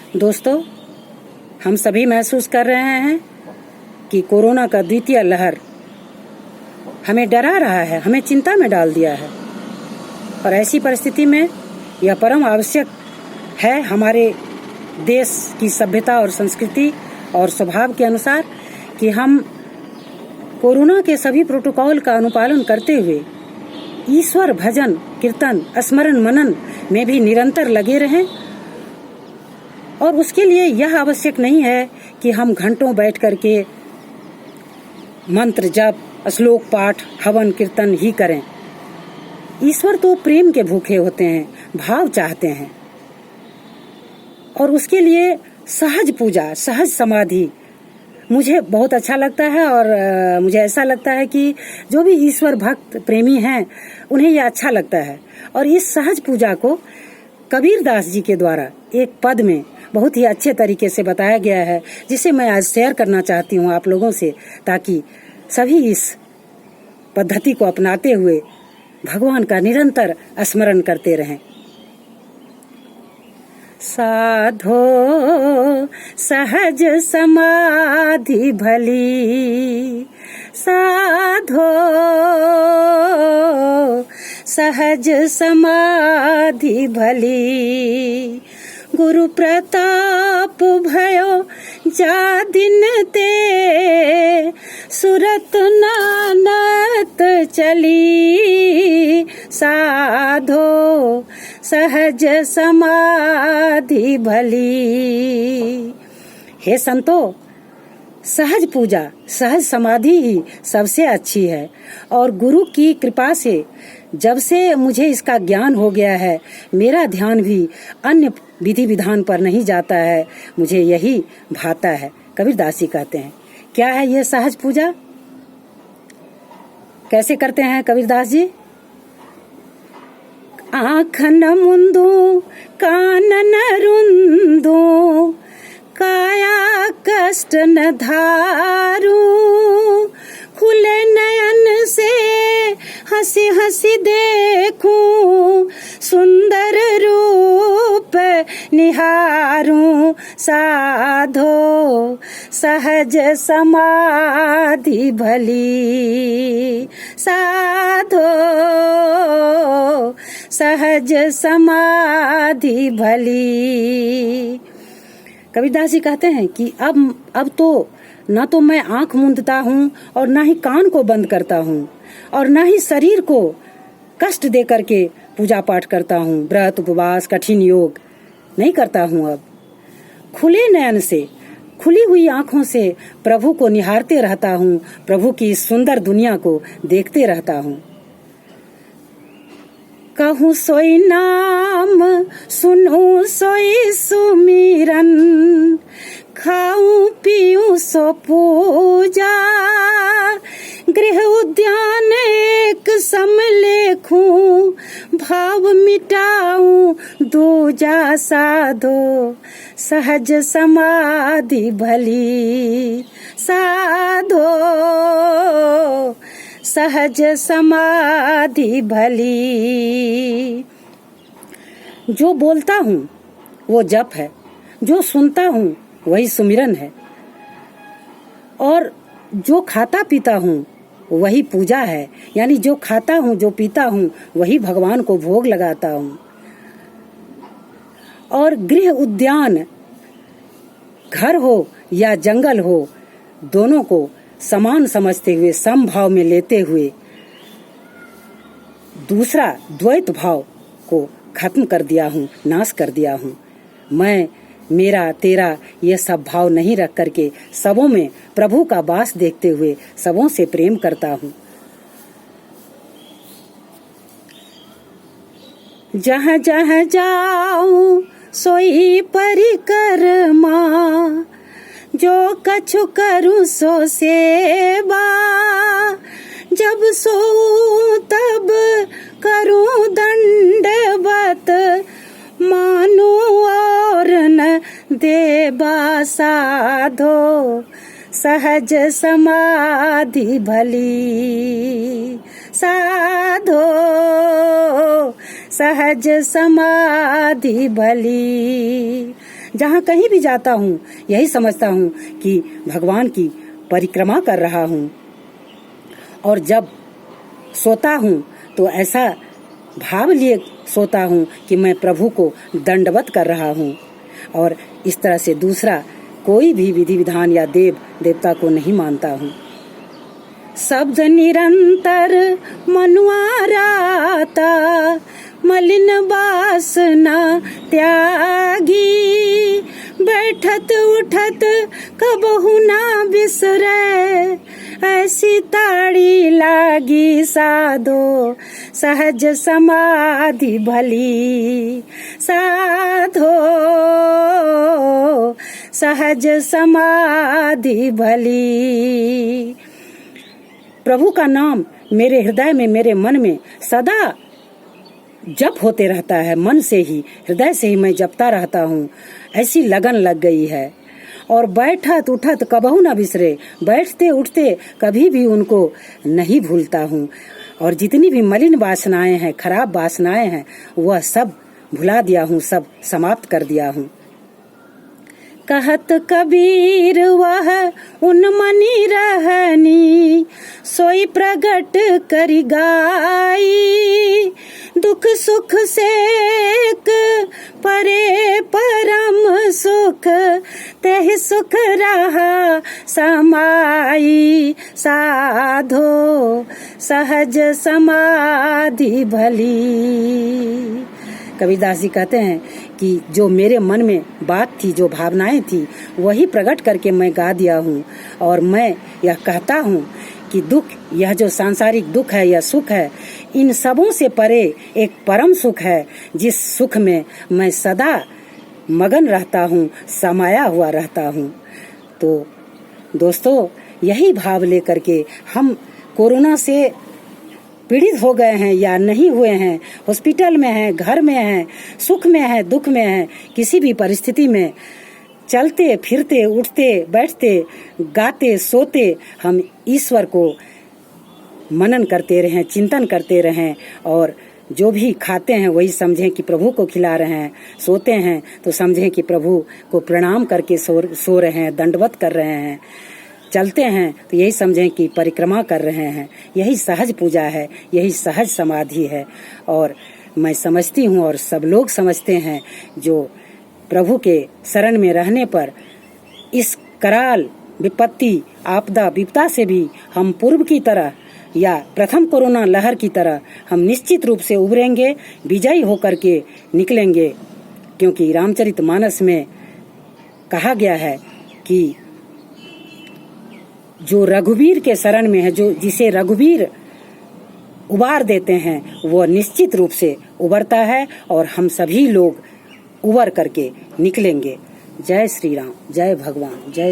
दोस्तों, हम सभी महसूस कर रहे हैं कि कोरोना का द्वितीय लहर हमें डरा रहा है, हमें चिंता में डाल दिया है। और ऐसी परिस्थिति में यह परम आवश्यक है हमारे देश की सभ्यता और संस्कृति और स्वभाव के अनुसार कि हम कोरोना के सभी प्रोटोकॉल का अनुपालन करते हुए ईश्वर भजन, कीर्तन, स्मरण, मनन में भी निरंतर लगे रहें। और उसके लिए यह आवश्यक नहीं है कि हम घंटों बैठ करके मंत्र जप, श्लोक पाठ, हवन कीर्तन ही करें। ईश्वर तो प्रेम के भूखे होते हैं, भाव चाहते हैं। और उसके लिए सहज पूजा, सहज समाधि मुझे बहुत अच्छा लगता है। और मुझे ऐसा लगता है कि जो भी ईश्वर भक्त प्रेमी हैं उन्हें यह अच्छा लगता है। और इस सहज पूजा को कबीरदास जी के द्वारा एक पद में बहुत ही अच्छे तरीके से बताया गया है, जिसे मैं आज शेयर करना चाहती हूँ आप लोगों से, ताकि सभी इस पद्धति को अपनाते हुए भगवान का निरंतर स्मरण करते रहें। साधो सहज समाधि भली, साधो सहज समाधि भली, गुरु प्रताप भयो जा दिन ते, सुरत नानत चली, साधो सहज समाधि भली। हे संतो, सहज पूजा, सहज समाधि ही सबसे अच्छी है। और गुरु की कृपा से जब से मुझे इसका ज्ञान हो गया है, मेरा ध्यान भी अन्य विधि विधान पर नहीं जाता है, मुझे यही भाता है। कबीरदास जी कहते हैं, क्या है यह सहज पूजा? कैसे करते हैं कबीरदास जी? आँख न मुंदू, कान न रुंदू, काया कष्ट न धारू, खुले नयन से हंसी हंसी देखूं, सुंदर रूप निहारूं, साधो सहज समाधि भली, साधो सहज समाधि भली। कबीरदास जी कहते हैं कि अब तो न तो मैं आंख मूंदता हूँ और न ही कान को बंद करता हूँ और न ही शरीर को कष्ट दे करके पूजा पाठ करता हूँ, व्रत उपवास कठिन योग नहीं करता हूँ। अब खुले नयन से, खुली हुई आंखों से प्रभु को निहारते रहता हूँ, प्रभु की सुंदर दुनिया को देखते रहता हूँ। कहूँ सोई नाम, सुनूं सोई सुमिरन, खाऊं पीऊं सो पूजा, गृह उद्यान एक सम लेखूं, भाव मिटाऊं दूजा, साधो सहज समाधि भली, साधो सहज समाधि भली। जो बोलता हूँ वो जप है, जो सुनता हूँ वही सुमिरन है, और जो खाता पीता हूँ वही पूजा है। यानी जो खाता हूँ, जो पीता हूँ वही भगवान को भोग लगाता हूँ। और गृह उद्यान, घर हो या जंगल हो, दोनों को समान समझते हुए, समभाव में लेते हुए दूसरा द्वैत भाव को खत्म कर दिया हूँ, नाश कर दिया हूँ। मैं, मेरा, तेरा ये सब भाव नहीं रख करके सबों में प्रभु का वास देखते हुए सबों से प्रेम करता हूँ। जहाँ जहाँ जाऊं सोई परिक्रमा, जो कछु करूं सो सेवा, जब सोऊं तब करूं दंडवत, मानूं और न देवा, साधो सहज समाधि भली, साधो सहज समाधि भली। जहाँ कहीं भी जाता हूँ यही समझता हूँ कि भगवान की परिक्रमा कर रहा हूँ। और जब सोता हूँ तो ऐसा भाव लिए सोता हूँ कि मैं प्रभु को दंडवत कर रहा हूँ, और इस तरह से दूसरा कोई भी विधि विधान या देव देवता को नहीं मानता हूँ। शब्द निरंतर मनुआराता, मलिन वासना त्यागी, बैठत उठत कबहु ना बिसरे, ऐसी ताड़ी लागी साधो सहज समाधि भली, साधो सहज समाधि भली। प्रभु का नाम मेरे हृदय में, मेरे मन में सदा जप होते रहता है। मन से ही, हृदय से ही मैं जपता रहता हूँ। ऐसी लगन लग गई है। और बैठत उठत कबहू न बिसरे, बैठते उठते कभी भी उनको नहीं भूलता हूँ। और जितनी भी मलिन वासनाएं हैं, खराब वासनाएं हैं, वह सब भुला दिया हूँ, सब समाप्त कर दिया हूँ। कहत कबीर वह उन्मनी रहनी, सोई प्रगट करी गाई, दुख सुख सेक परे परम सुख, तेहि सुख रहा समाई, साधो सहज समाधि भली। कबीरदास जी कहते हैं कि जो मेरे मन में बात थी, जो भावनाएं थी, वही प्रकट करके मैं गा दिया हूँ। और मैं यह कहता हूँ कि दुख, यह जो सांसारिक दुख है या सुख है, इन सबों से परे एक परम सुख है, जिस सुख में मैं सदा मगन रहता हूँ, समाया हुआ रहता हूँ। तो दोस्तों, यही भाव लेकर के हम कोरोना से पीड़ित हो गए हैं या नहीं हुए हैं, हॉस्पिटल में हैं, घर में हैं, सुख में हैं, दुख में हैं, किसी भी परिस्थिति में चलते फिरते, उठते बैठते, गाते सोते, हम ईश्वर को मनन करते रहें, चिंतन करते रहें। और जो भी खाते हैं वही समझें कि प्रभु को खिला रहे हैं, सोते हैं तो समझें कि प्रभु को प्रणाम करके सो रहे हैं, दंडवत कर रहे हैं, चलते हैं तो यही समझें कि परिक्रमा कर रहे हैं। यही सहज पूजा है, यही सहज समाधि है। और मैं समझती हूँ और सब लोग समझते हैं, जो प्रभु के शरण में रहने पर इस कराल विपत्ति आपदा विपदा से भी हम पूर्व की तरह या प्रथम कोरोना लहर की तरह हम निश्चित रूप से उभरेंगे, विजयी होकर के निकलेंगे। क्योंकि रामचरितमानस में कहा गया है कि जो रघुवीर के शरण में है, जो जिसे रघुवीर उबार देते हैं, वो निश्चित रूप से उबरता है और हम सभी लोग उबर करके निकलेंगे। जय श्री राम, जय भगवान, जय